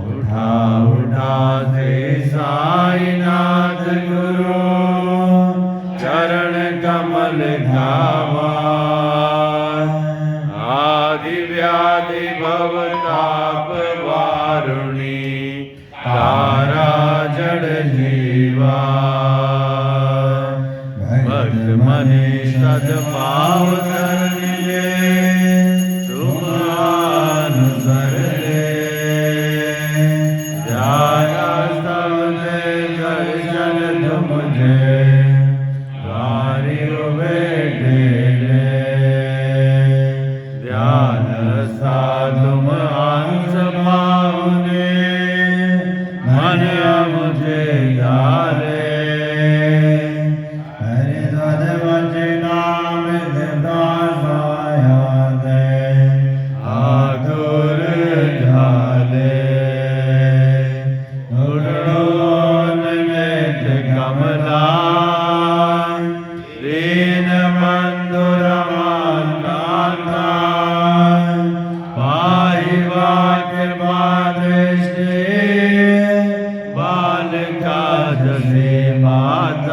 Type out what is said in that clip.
उठा उठा से साईनाथ गुरु चरण कमल धावा। आदि व्याधि भव ताप वारुणी तारा जड़ जीवा। भक्त मने सदभाव करने तुम अनुसर जाया सबने दर्शन तुमझे द्वारि बैठे ध्यान साधुम अंश पावने मन मुझे धारे। बाल का जसे माता